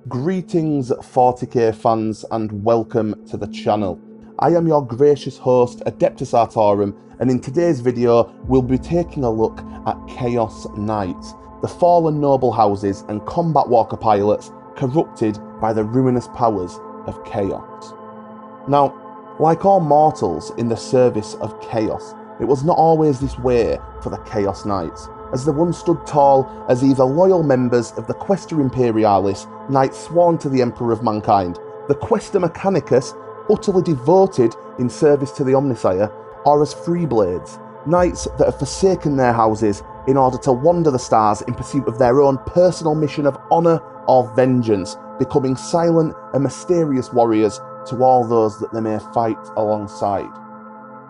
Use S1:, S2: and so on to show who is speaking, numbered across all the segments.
S1: Greetings 40k fans and welcome to the channel. I am your gracious host Adeptus Artorum, and in today's video we'll be taking a look at Chaos Knights, the fallen noble houses and combat walker pilots corrupted by the ruinous powers of chaos. Now, like all mortals in the service of chaos, it was not always this way for the Chaos Knights, as they once stood tall as either loyal members of the Questa Imperialis, knights sworn to the Emperor of Mankind, the Questa Mechanicus, utterly devoted in service to the Omnissiah, or as Freeblades, knights that have forsaken their houses in order to wander the stars in pursuit of their own personal mission of honour or vengeance, becoming silent and mysterious warriors to all those that they may fight alongside.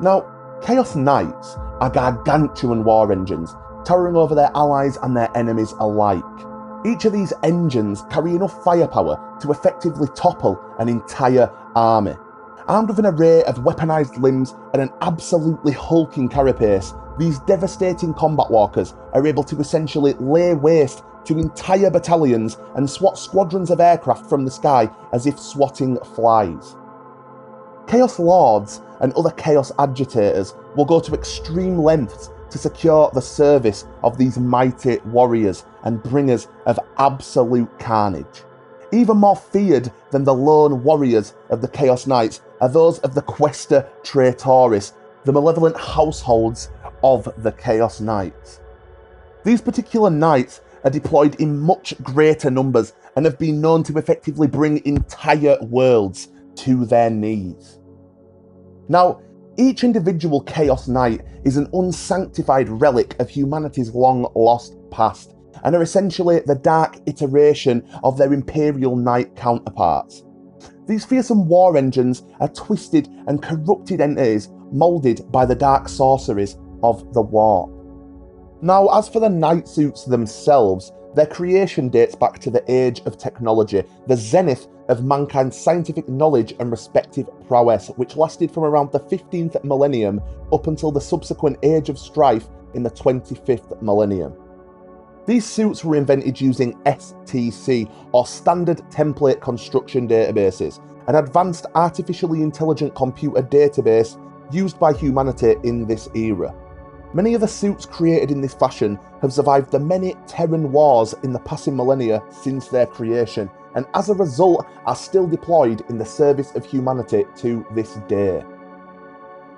S1: Now, Chaos Knights are gargantuan war engines, towering over their allies and their enemies alike. Each of these engines carry enough firepower to effectively topple an entire army. Armed with an array of weaponised limbs and an absolutely hulking carapace, these devastating combat walkers are able to essentially lay waste to entire battalions and swat squadrons of aircraft from the sky as if swatting flies. Chaos Lords and other Chaos agitators will go to extreme lengths to secure the service of these mighty warriors and bringers of absolute carnage. Even more feared than the lone warriors of the Chaos Knights are those of the Questa Traitoris, the malevolent households of the Chaos Knights. These particular knights are deployed in much greater numbers and have been known to effectively bring entire worlds to their knees. Now, each individual Chaos Knight is an unsanctified relic of humanity's long-lost past, and are essentially the dark iteration of their Imperial Knight counterparts. These fearsome war engines are twisted and corrupted entities moulded by the dark sorceries of the Warp. Now, as for the Knight suits themselves, their creation dates back to the age of technology, the zenith of mankind's scientific knowledge and respective prowess, which lasted from around the 15th millennium up until the subsequent Age of Strife in the 25th millennium. These suits were invented using STC, or Standard Template Construction Databases, an advanced artificially intelligent computer database used by humanity in this era. Many of the suits created in this fashion have survived the many Terran wars in the passing millennia since their creation, and as a result are still deployed in the service of humanity to this day.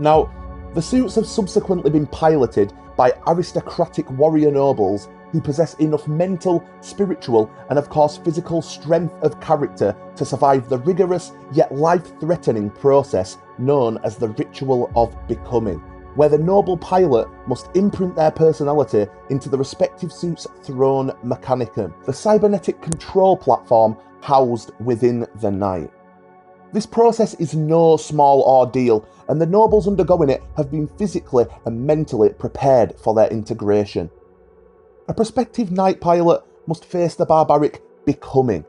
S1: Now, the suits have subsequently been piloted by aristocratic warrior nobles who possess enough mental, spiritual, and of course physical strength of character to survive the rigorous yet life-threatening process known as the Ritual of Becoming, where the noble pilot must imprint their personality into the respective suit's thrown Mechanicum, the cybernetic control platform housed within the Knight. This process is no small ordeal, and the nobles undergoing it have been physically and mentally prepared for their integration. A prospective Knight pilot must face the barbaric Becoming,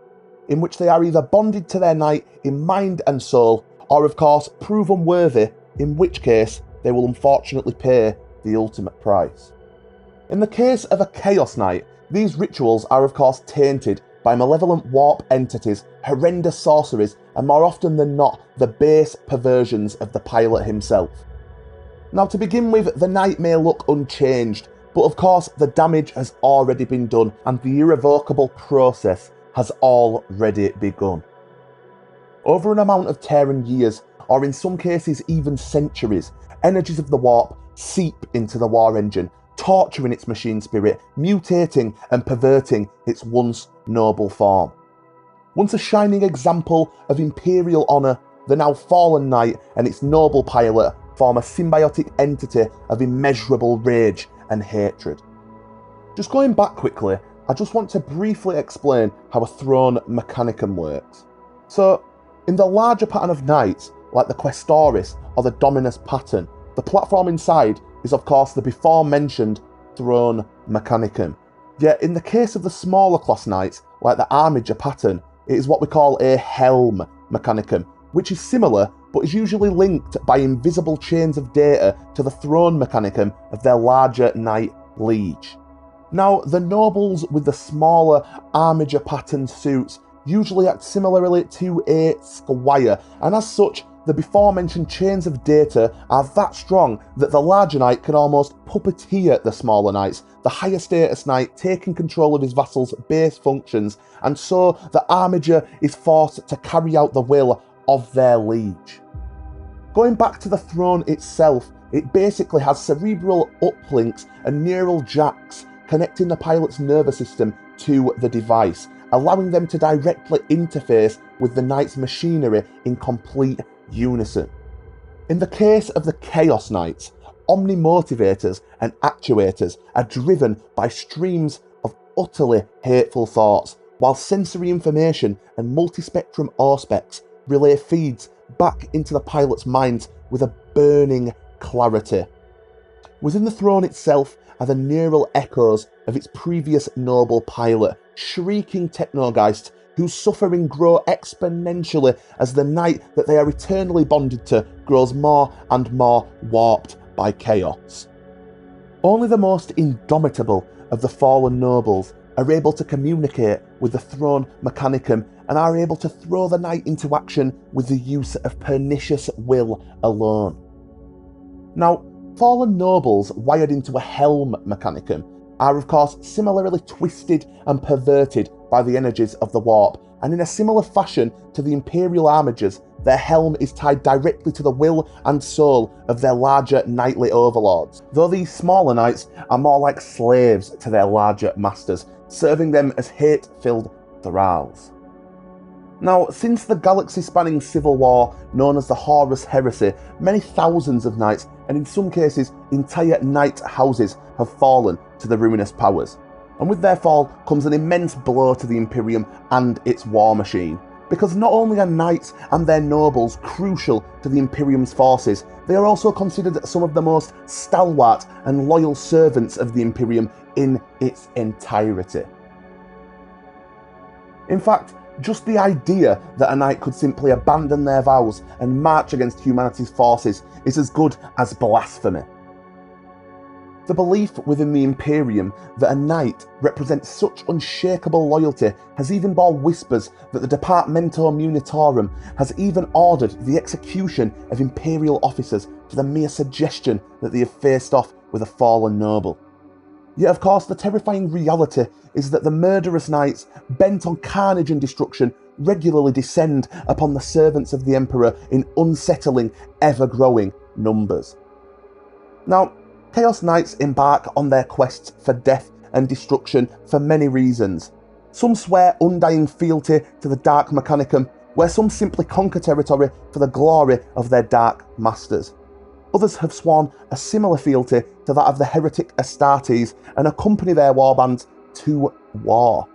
S1: in which they are either bonded to their Knight in mind and soul, or of course prove unworthy, in which case they will unfortunately pay the ultimate price. In the case of a Chaos Knight, these rituals are of course tainted by malevolent warp entities, horrendous sorceries, and more often than not, the base perversions of the pilot himself. Now, to begin with, the Knight may look unchanged, but of course the damage has already been done and the irrevocable process has already begun. Over an amount of Terran years, or in some cases even centuries, energies of the Warp seep into the war engine, torturing its machine spirit, mutating and perverting its once noble form. Once a shining example of Imperial honour, the now fallen Knight and its noble pilot form a symbiotic entity of immeasurable rage and hatred. Just going back quickly, I just want to briefly explain how a thrown Mechanicum works. So, in the larger pattern of Knights, like the Questoris or the Dominus pattern, the platform inside is of course the before mentioned thrown Mechanicum. Yet in the case of the smaller class Knights, like the Armiger pattern, it is what we call a Helm Mechanicum, which is similar but is usually linked by invisible chains of data to the thrown Mechanicum of their larger Knight Liege. Now, the nobles with the smaller Armiger pattern suits usually act similarly to a squire, and as such, the before mentioned chains of data are that strong that the larger knight can almost puppeteer the smaller knights, the higher status knight taking control of his vassal's base functions, and so the armiger is forced to carry out the will of their liege. Going back to the throne itself, it basically has cerebral uplinks and neural jacks connecting the pilot's nervous system to the device, allowing them to directly interface with the knight's machinery in complete unison. In the case of the Chaos Knights, omnimotivators and actuators are driven by streams of utterly hateful thoughts, while sensory information and multispectrum auspex relay feeds back into the pilot's minds with a burning clarity. Within the throne itself are the neural echoes of its previous noble pilot, shrieking technogeists whose suffering grow exponentially as the knight that they are eternally bonded to grows more and more warped by chaos. Only the most indomitable of the fallen nobles are able to communicate with the throne Mechanicum and are able to throw the knight into action with the use of pernicious will alone. Now, fallen nobles wired into a helm Mechanicum are of course similarly twisted and perverted by the energies of the warp, and in a similar fashion to the Imperial Armigers, their helm is tied directly to the will and soul of their larger knightly overlords, though these smaller knights are more like slaves to their larger masters, serving them as hate-filled thralls. Now, since the galaxy-spanning civil war known as the Horus Heresy, many thousands of knights, and in some cases entire knight houses, have fallen to the ruinous powers. And with their fall comes an immense blow to the Imperium and its war machine, because not only are knights and their nobles crucial to the Imperium's forces, they are also considered some of the most stalwart and loyal servants of the Imperium in its entirety. In fact, just the idea that a knight could simply abandon their vows and march against humanity's forces is as good as blasphemy. The belief within the Imperium that a knight represents such unshakable loyalty has even borne whispers that the Departamento Munitorum has even ordered the execution of Imperial officers for the mere suggestion that they have faced off with a fallen noble. Yet of course the terrifying reality is that the murderous knights, bent on carnage and destruction, regularly descend upon the servants of the Emperor in unsettling, ever-growing numbers. Now, Chaos Knights embark on their quests for death and destruction for many reasons. Some swear undying fealty to the Dark Mechanicum, where some simply conquer territory for the glory of their Dark Masters. Others have sworn a similar fealty to that of the heretic Astartes and accompany their warbands to war.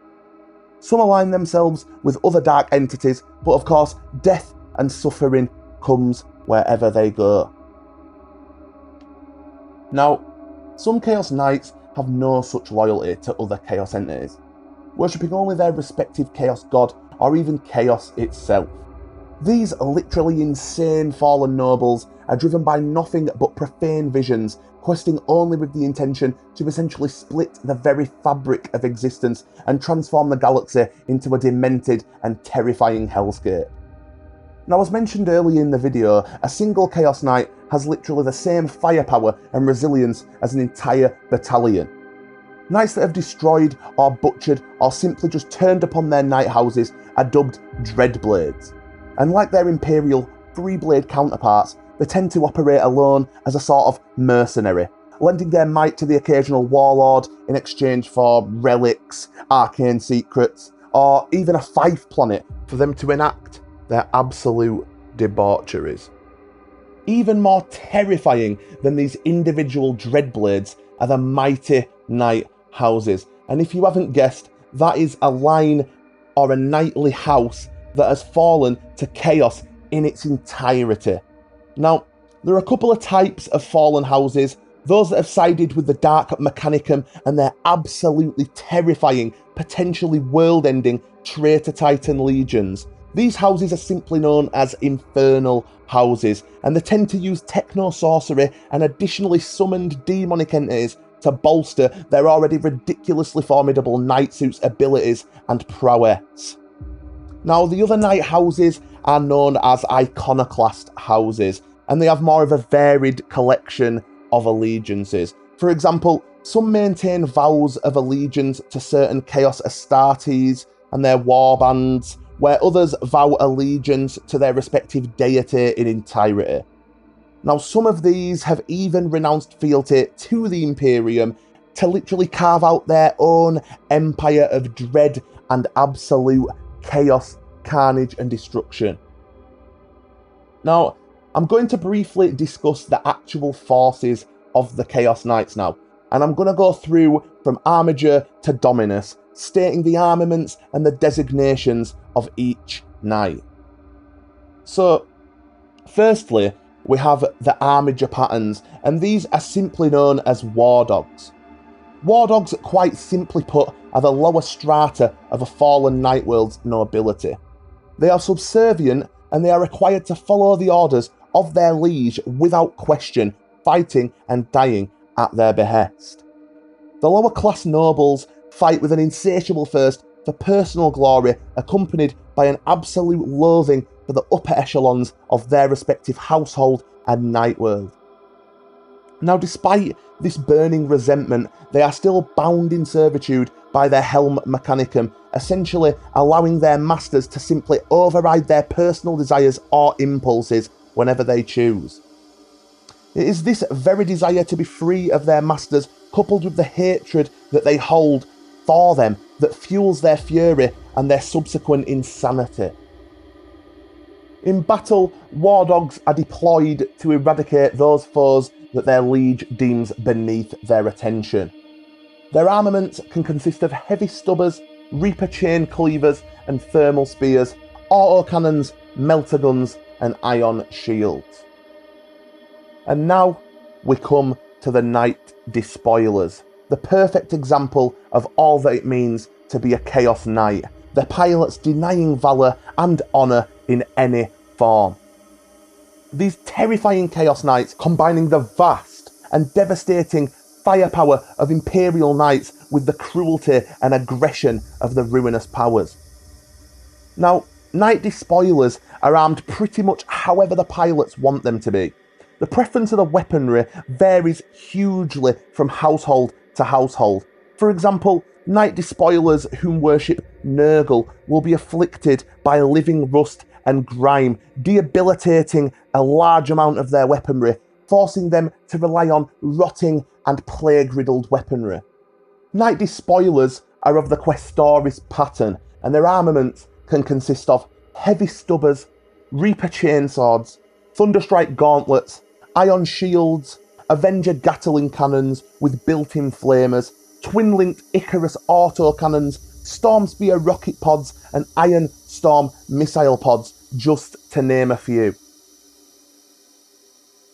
S1: Some align themselves with other dark entities, but of course death and suffering comes wherever they go. Now, some Chaos Knights have no such loyalty to other Chaos entities, worshipping only their respective Chaos God or even Chaos itself. These literally insane fallen nobles are driven by nothing but profane visions, questing only with the intention to essentially split the very fabric of existence and transform the galaxy into a demented and terrifying hellscape. Now, as mentioned earlier in the video, a single Chaos Knight has literally the same firepower and resilience as an entire battalion. Knights that have destroyed or butchered or simply just turned upon their knight houses are dubbed Dreadblades, and like their Imperial three-blade counterparts, they tend to operate alone as a sort of mercenary, lending their might to the occasional warlord in exchange for relics, arcane secrets, or even a fife planet for them to enact their absolute debaucheries. Even more terrifying than these individual Dreadblades are the mighty knight houses, and if you haven't guessed, that is a line or a knightly house that has fallen to chaos in its entirety. Now, there are a couple of types of fallen houses: those that have sided with the Dark Mechanicum and their absolutely terrifying, potentially world-ending Traitor Titan legions. These houses are simply known as Infernal Houses, and they tend to use techno-sorcery and additionally summoned demonic entities to bolster their already ridiculously formidable knight suits' abilities and prowess. Now, the other knight houses are known as iconoclast houses, and they have more of a varied collection of allegiances. For example, some maintain vows of allegiance to certain Chaos Astartes and their warbands, where others vow allegiance to their respective deity in entirety. Now, some of these have even renounced fealty to the Imperium to literally carve out their own empire of dread and absolute chaos, carnage and destruction. Now, I'm going to briefly discuss the actual forces of the Chaos Knights now, and I'm going to go through from Armiger to Dominus, stating the armaments and the designations of each knight. So, firstly, we have the Armiger patterns, and these are simply known as Wardogs. Wardogs, quite simply put, are the lower strata of a fallen Nightworld's nobility. They are subservient, and they are required to follow the orders of their liege without question, fighting and dying at their behest. The lower class nobles fight with an insatiable thirst for personal glory, accompanied by an absolute loathing for the upper echelons of their respective household and Nightworld. Now, despite this burning resentment, they are still bound in servitude by their helm Mechanicum, essentially allowing their masters to simply override their personal desires or impulses whenever they choose. It is this very desire to be free of their masters, coupled with the hatred that they hold for them, that fuels their fury and their subsequent insanity. In battle, Wardogs are deployed to eradicate those foes that their liege deems beneath their attention. Their armaments can consist of heavy stubbers, reaper chain cleavers and thermal spears, autocannons, melter guns and ion shields. And now we come to the Knight Despoilers, the perfect example of all that it means to be a Chaos Knight, their pilots denying valour and honour in any form. These terrifying Chaos Knights, combining the vast and devastating firepower of Imperial Knights with the cruelty and aggression of the Ruinous Powers. Now, Knight Despoilers are armed pretty much however the pilots want them to be. The preference of the weaponry varies hugely from household to household. For example, Knight Despoilers whom worship Nurgle will be afflicted by living rust and grime, debilitating a large amount of their weaponry, forcing them to rely on rotting and plague-riddled weaponry. Knight Despoilers are of the Questoris pattern, and their armaments can consist of heavy stubbers, Reaper chainswords, Thunderstrike gauntlets, ion shields, Avenger Gatling cannons with built-in flamers, twin-linked Icarus autocannons, Storm Spear rocket pods and Iron Storm missile pods, just to name a few.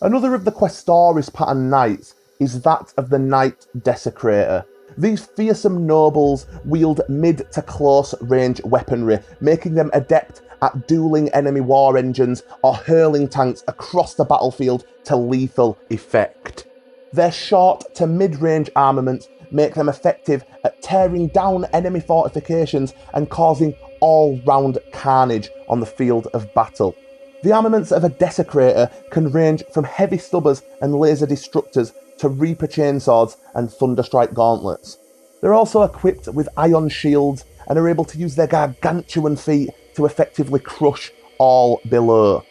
S1: Another of the Questoris pattern knights is that of the Knight Desecrator. These fearsome nobles wield mid to close range weaponry, making them adept at dueling enemy war engines or hurling tanks across the battlefield to lethal effect. Their short to mid-range armaments make them effective at tearing down enemy fortifications and causing all-round carnage on the field of battle. The armaments of a Desecrator can range from heavy stubbers and laser destructors to Reaper chainswords and Thunderstrike gauntlets. They're also equipped with ion shields and are able to use their gargantuan feet to effectively crush all below.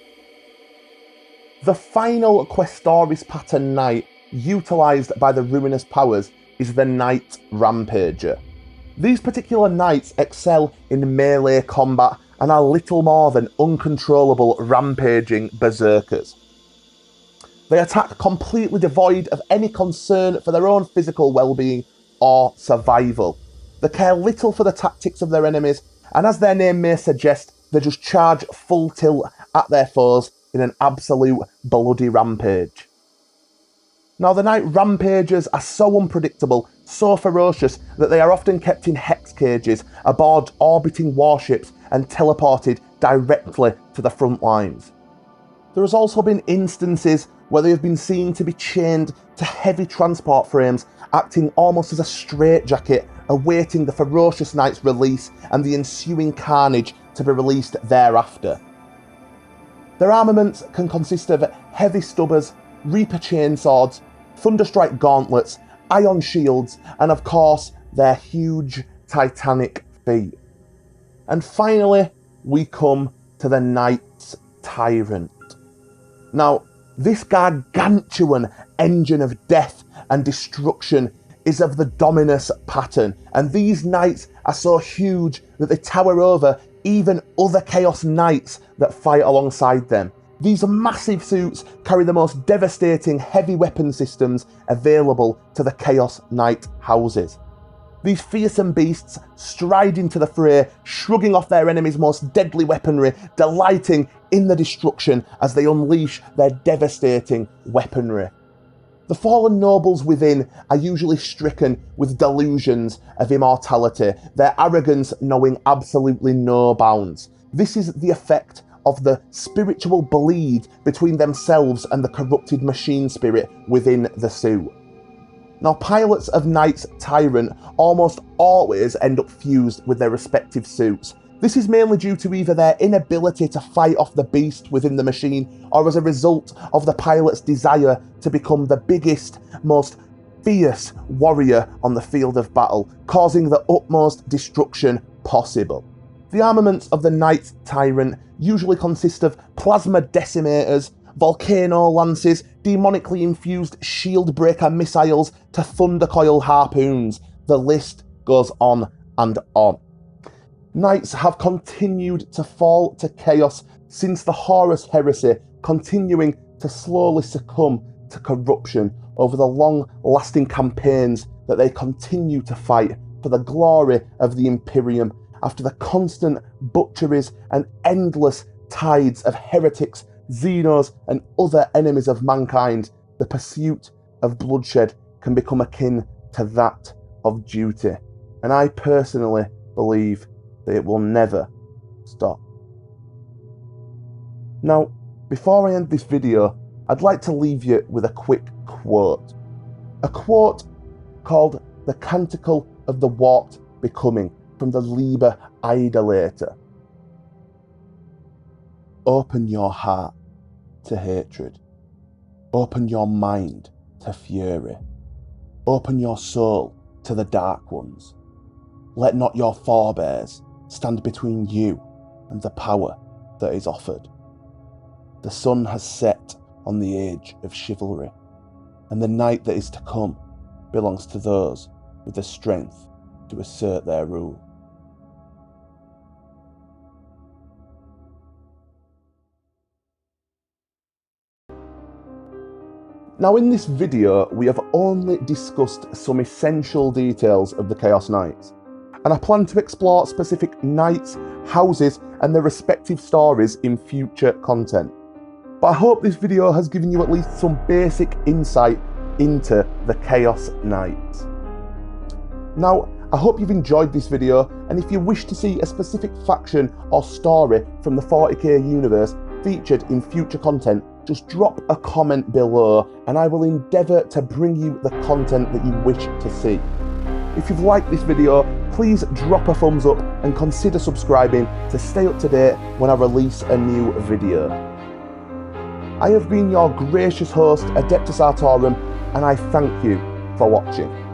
S1: The final Questoris pattern knight utilised by the Ruinous Powers is the Knight Rampager. These particular knights excel in melee combat and are little more than uncontrollable rampaging berserkers. They attack completely devoid of any concern for their own physical well-being or survival. They care little for the tactics of their enemies, and as their name may suggest, they just charge full tilt at their foes in an absolute bloody rampage. Now, the Knight Rampagers are so unpredictable, so ferocious, that they are often kept in hex cages aboard orbiting warships and teleported directly to the front lines. There has also been instances where they have been seen to be chained to heavy transport frames, acting almost as a straitjacket, awaiting the ferocious knight's release and the ensuing carnage to be released thereafter. Their armaments can consist of heavy stubbers, Reaper chainswords, Thunderstrike gauntlets, ion shields, and of course their huge titanic feet. And finally, we come to the Knight's Tyrant. Now, this gargantuan engine of death and destruction is of the Dominus pattern, and these knights are so huge that they tower over even other Chaos Knights that fight alongside them. These massive suits carry the most devastating heavy weapon systems available to the Chaos Knight houses. These fearsome beasts stride into the fray, shrugging off their enemies' most deadly weaponry, delighting in the destruction as they unleash their devastating weaponry. The fallen nobles within are usually stricken with delusions of immortality, their arrogance knowing absolutely no bounds. This is the effect of the spiritual bleed between themselves and the corrupted machine spirit within the suit. Now, pilots of Knight's Tyrant almost always end up fused with their respective suits. This is mainly due to either their inability to fight off the beast within the machine, or as a result of the pilot's desire to become the biggest, most fierce warrior on the field of battle, causing the utmost destruction possible. The armaments of the Knight's Tyrant usually consist of plasma decimators, volcano lances, demonically infused shield breaker missiles to thundercoil harpoons. The list goes on and on. Knights have continued to fall to chaos since the Horus Heresy, continuing to slowly succumb to corruption over the long-lasting campaigns that they continue to fight for the glory of the Imperium after the constant butcheries and endless tides of heretics, Xenos, and other enemies of mankind. The pursuit of bloodshed can become akin to that of duty, and I personally believe that it will never stop. Now, before I end this video, I'd like to leave you with a quick quote. A quote called "The Canticle of the Warped Becoming" from the Liber Idolator. Open your heart to hatred. Open your mind to fury. Open your soul to the dark ones. Let not your forebears stand between you and the power that is offered. The sun has set on the age of chivalry, and the night that is to come belongs to those with the strength to assert their rule. Now, in this video, we have only discussed some essential details of the Chaos Knights, and I plan to explore specific knights, houses, and their respective stories in future content. But I hope this video has given you at least some basic insight into the Chaos Knights. Now, I hope you've enjoyed this video, and if you wish to see a specific faction or story from the 40k universe featured in future content, just drop a comment below and I will endeavour to bring you the content that you wish to see. If you've liked this video, please drop a thumbs up and consider subscribing to stay up to date when I release a new video. I have been your gracious host, Adeptus Artorum, and I thank you for watching.